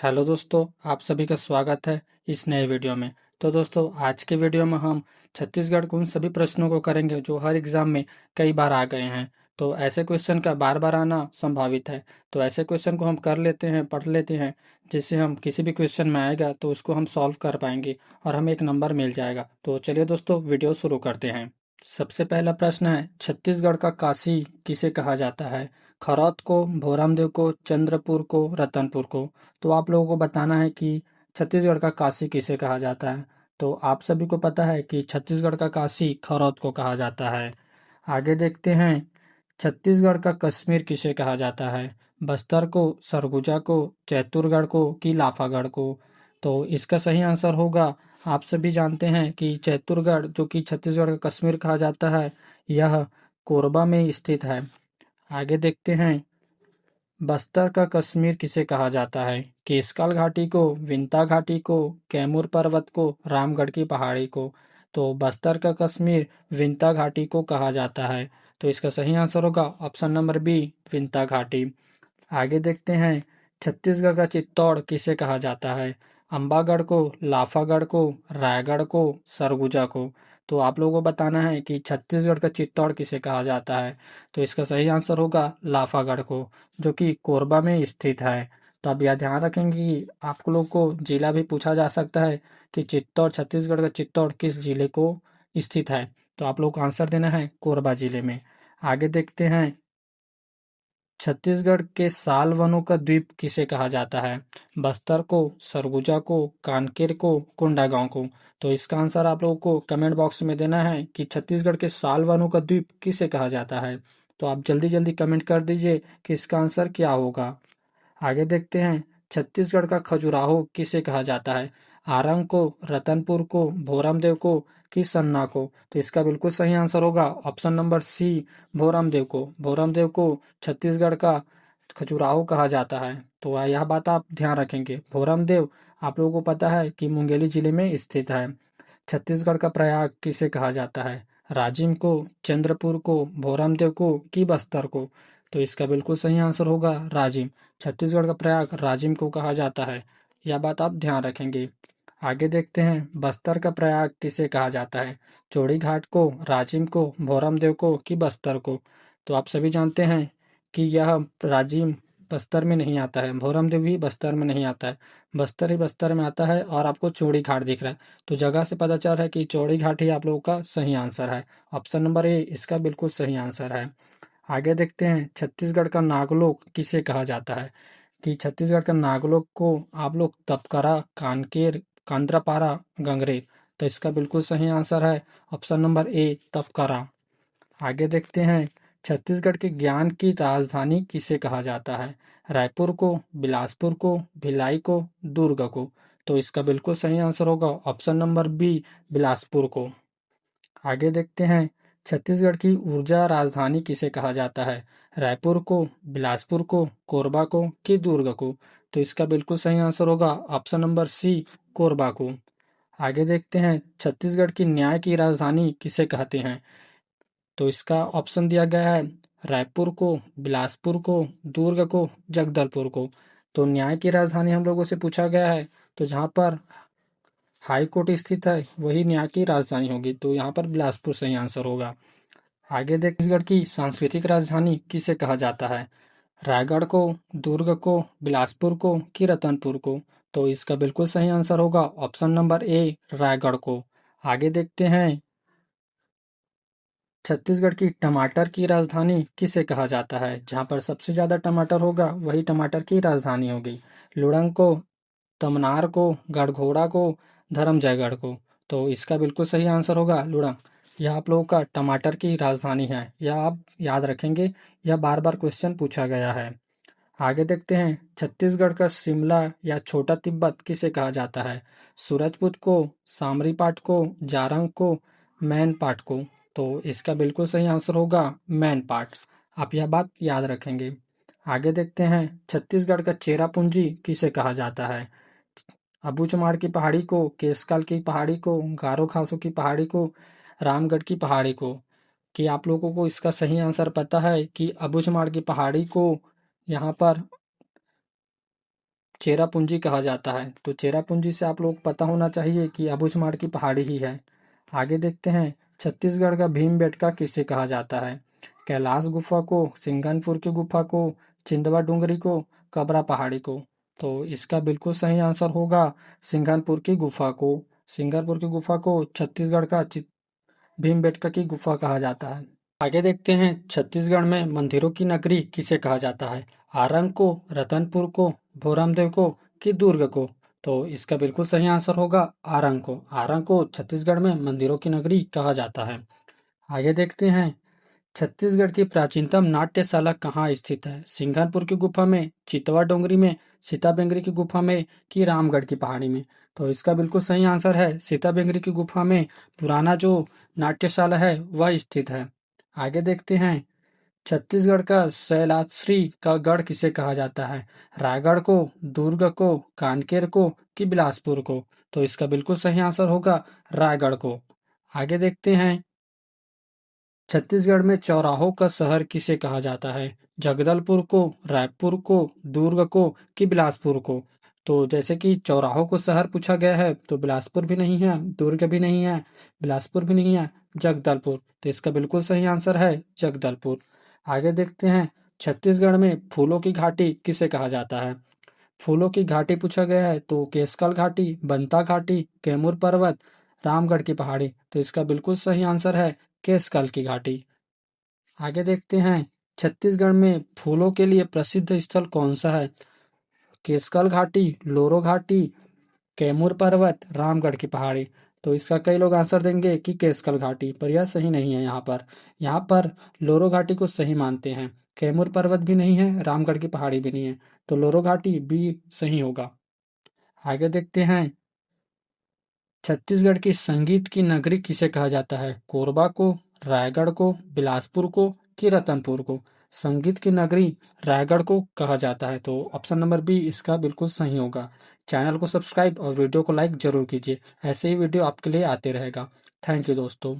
Hello दोस्तों, आप सभी का स्वागत है इस नए वीडियो में। तो दोस्तों, आज के वीडियो में हम छत्तीसगढ़ के उन सभी प्रश्नों को करेंगे जो हर एग्जाम में कई बार आ गए हैं। तो ऐसे क्वेश्चन का बार बार आना संभावित है। तो ऐसे क्वेश्चन को हम कर लेते हैं, पढ़ लेते हैं, जिससे हम किसी भी क्वेश्चन में आएगा तो उसको हम सॉल्व कर पाएंगे और हमें एक नंबर मिल जाएगा। तो चलिए दोस्तों, वीडियो शुरू करते हैं। सबसे पहला प्रश्न है, छत्तीसगढ़ का काशी किसे कहा जाता है? खरौत को, भोरामदेव को, चंद्रपुर को, रतनपुर को। तो आप लोगों को बताना है कि छत्तीसगढ़ का काशी किसे कहा जाता है। तो आप सभी को पता है कि छत्तीसगढ़ का काशी खरौत को कहा जाता है। आगे देखते हैं, छत्तीसगढ़ का कश्मीर किसे कहा जाता है? बस्तर को, सरगुजा को, चैतुरगढ़ को कि लाफागढ़ को। तो इसका सही आंसर होगा, आप सभी जानते हैं कि चैतुरगढ़, जो कि छत्तीसगढ़ का कश्मीर कहा जाता है, यह कोरबा में स्थित है। आगे देखते हैं, बस्तर का कश्मीर किसे कहा जाता है? केशकाल घाटी को, विंता घाटी को, कैमूर पर्वत को, रामगढ़ की पहाड़ी को। तो बस्तर का कश्मीर विंता घाटी को कहा जाता है। तो इसका सही आंसर होगा ऑप्शन नंबर बी, विंता घाटी। आगे देखते हैं, छत्तीसगढ़ का चित्तौड़ किसे कहा जाता है? अंबागढ़ को, लाफागढ़ को, रायगढ़ को, सरगुजा को। तो आप लोगों को बताना है कि छत्तीसगढ़ का चित्तौड़ किसे कहा जाता है। तो इसका सही आंसर होगा लाफागढ़ को, जो कि कोरबा में स्थित है। तो आप यह ध्यान रखेंगे कि आप लोग को जिला भी पूछा जा सकता है कि चित्तौड़, छत्तीसगढ़ का चित्तौड़ किस जिले को स्थित है। तो आप लोग को आंसर देना है कोरबा जिले में। आगे देखते हैं, छत्तीसगढ़ के साल वनों का द्वीप किसे कहा जाता है? बस्तर को, सरगुजा को, कांकेर को, कोंडागांव को। तो इसका आंसर आप लोगों को कमेंट बॉक्स में देना है कि छत्तीसगढ़ के साल वनों का द्वीप किसे कहा जाता है। तो आप जल्दी जल्दी कमेंट कर दीजिए कि इसका आंसर क्या होगा। आगे देखते हैं, छत्तीसगढ़ का खजुराहो किसे कहा जाता है? आरंग को, रतनपुर को, भोरमदेव को कि सन्ना को। तो इसका बिल्कुल सही आंसर होगा ऑप्शन नंबर सी, भोरमदेव को। भोरमदेव को छत्तीसगढ़ का खजुराहो कहा जाता है। तो यह बात आप ध्यान रखेंगे। भोरमदेव आप लोगों को पता है कि मुंगेली जिले में स्थित है। छत्तीसगढ़ का प्रयाग किसे कहा जाता है? राजिम को, चंद्रपुर को, भोरमदेव को कि बस्तर को। तो इसका बिल्कुल सही आंसर होगा राजिम। छत्तीसगढ़ का प्रयाग राजिम को कहा जाता है। यह बात आप ध्यान रखेंगे। आगे देखते हैं, बस्तर का प्रयाग किसे कहा जाता है? चौड़ी घाट को, राजिम को, भोरमदेव को कि बस्तर को। तो आप सभी जानते हैं कि यह राजिम बस्तर में नहीं आता है, भोरमदेव भी बस्तर में नहीं आता है। बस्तर ही बस्तर में आता है और आपको चौड़ी घाट दिख रहा है। तो जगह से पता चल रहा है कि चौड़ी घाट ही आप लोगों का सही आंसर है। ऑप्शन नंबर ए इसका बिल्कुल सही आंसर है। आगे देखते हैं, छत्तीसगढ़ का नागलोक किसे कहा जाता है? कि छत्तीसगढ़ का नागलोक को आप लोग तपकरा, कानकेर, कांद्रापारा, गंगरेर। तो इसका बिल्कुल सही आंसर है ऑप्शन नंबर ए, तपकरा। आगे देखते हैं, छत्तीसगढ़ के ज्ञान की राजधानी किसे कहा जाता है? रायपुर को, बिलासपुर को, भिलाई को, दुर्ग को। तो इसका बिल्कुल सही आंसर होगा ऑप्शन नंबर बी, बिलासपुर को। आगे देखते हैं, छत्तीसगढ़ की ऊर्जा राजधानी किसे कहा जाता है? रायपुर को, बिलासपुर को, कोरबा को कि दुर्ग को। तो इसका बिल्कुल सही आंसर होगा ऑप्शन नंबर सी, कोरबा को। आगे देखते हैं, छत्तीसगढ़ की न्याय की राजधानी किसे कहते हैं? तो इसका ऑप्शन दिया गया है रायपुर को, बिलासपुर को, दुर्ग को, जगदलपुर को। तो न्याय की राजधानी हम लोगों से पूछा गया है, तो जहाँ पर हाई कोर्ट स्थित है वही न्याय की राजधानी होगी। तो यहाँ पर बिलासपुर सही आंसर होगा। आगे देख, छत्तीसगढ़ की सांस्कृतिक राजधानी किसे कहा जाता है? रायगढ़ को, दुर्ग को, बिलासपुर को कि रतनपुर को। तो इसका बिल्कुल सही आंसर होगा ऑप्शन नंबर ए, रायगढ़ को। आगे देखते हैं, छत्तीसगढ़ की टमाटर की राजधानी किसे कहा जाता है? जहाँ पर सबसे ज्यादा टमाटर होगा वही टमाटर की राजधानी होगी। लुड़ंग को, तमनार को, गढ़घोड़ा को, धर्मजयगढ़ को। तो इसका बिल्कुल सही आंसर होगा लुड़ंग। यह आप लोगों का टमाटर की राजधानी है, यह आप याद रखेंगे। यह बार बार क्वेश्चन पूछा गया है। आगे देखते हैं, छत्तीसगढ़ का शिमला या छोटा तिब्बत किसे कहा जाता है? सूरजपुर को, सामरीपाट को, जारंग को, मैनपाट को। तो इसका बिल्कुल सही आंसर होगा मैनपाट। आप यह बात याद रखेंगे। आगे देखते हैं, छत्तीसगढ़ का चेरापूंजी किसे कहा जाता है? अबूझमाड़ की पहाड़ी को, केशकाल की पहाड़ी को, गारो खासों की पहाड़ी को, रामगढ़ की पहाड़ी को। कि आप लोगों को इसका सही आंसर पता है कि अबूझमाड़ की पहाड़ी को यहाँ पर चेरापूंजी कहा जाता है। तो चेरापूंजी से आप लोग को पता होना चाहिए कि अबूझमाड़ की पहाड़ी ही है। आगे देखते हैं, छत्तीसगढ़ का भीमबेटका किसे कहा जाता है? कैलाश गुफा को, सिंघनपुर की गुफा को, चिंदवा डूंगरी को, कबरा पहाड़ी को। तो इसका बिल्कुल सही आंसर होगा सिंघनपुर की गुफा को। सिंघनपुर की गुफा को छत्तीसगढ़ का भीमबेटका की गुफा कहा जाता है। आगे देखते हैं, छत्तीसगढ़ में मंदिरों की नगरी किसे कहा जाता है? आरंग को, रतनपुर को, भोरमदेव को कि दुर्ग को? तो इसका बिल्कुल सही आंसर होगा आरंग को। आरंग को छत्तीसगढ़ में मंदिरों की नगरी कहा जाता है। आगे देखते हैं, छत्तीसगढ़ की प्राचीनतम नाट्यशाला कहाँ स्थित है? सिंघनपुर की गुफा में, चितवा डोंगरी में, सीताबेंगरी की गुफा में कि रामगढ़ की पहाड़ी में? तो इसका बिल्कुल सही आंसर है सीताबेंगरी की गुफा में पुराना जो नाट्यशाला है वह स्थित है। आगे देखते हैं, छत्तीसगढ़ का शैलाश्री का गढ़ किसे कहा जाता है? रायगढ़ को, दुर्ग को, कांकेर को कि बिलासपुर को? तो इसका बिल्कुल सही आंसर होगा रायगढ़ को। आगे देखते हैं, छत्तीसगढ़ में चौराहों का शहर किसे कहा जाता है? जगदलपुर को, रायपुर को, दुर्ग को कि बिलासपुर को? तो जैसे कि चौराहों को शहर पूछा गया है तो बिलासपुर भी नहीं है, दुर्ग भी नहीं है, बिलासपुर भी नहीं है, जगदलपुर। तो इसका बिल्कुल सही आंसर है जगदलपुर। आगे देखते हैं, छत्तीसगढ़ में फूलों की घाटी किसे कहा जाता है? फूलों की घाटी पूछा गया है तो केसकल घाटी, बंता घाटी, कैमूर पर्वत, रामगढ़ की पहाड़ी। तो इसका बिल्कुल सही आंसर है केसकल की घाटी। आगे देखते हैं, छत्तीसगढ़ में फूलों के लिए प्रसिद्ध स्थल कौन सा है? केसकल घाटी, लोरो घाटी, कैमूर पर्वत, रामगढ़ की पहाड़ी। तो इसका कई लोग आंसर देंगे कि केसकल घाटी, पर यह सही नहीं है। यहाँ पर लोरो घाटी को सही मानते हैं। कैमूर पर्वत भी नहीं है, रामगढ़ की पहाड़ी भी नहीं है। तो लोरो घाटी भी सही होगा। आगे देखते हैं, छत्तीसगढ़ की संगीत की नगरी किसे कहा जाता है? कोरबा को, रायगढ़ को, बिलासपुर को कि रतनपुर को? संगीत की नगरी रायगढ़ को कहा जाता है। तो ऑप्शन नंबर बी इसका बिल्कुल सही होगा। चैनल को सब्सक्राइब और वीडियो को लाइक जरूर कीजिए। ऐसे ही वीडियो आपके लिए आते रहेगा। थैंक यू दोस्तों।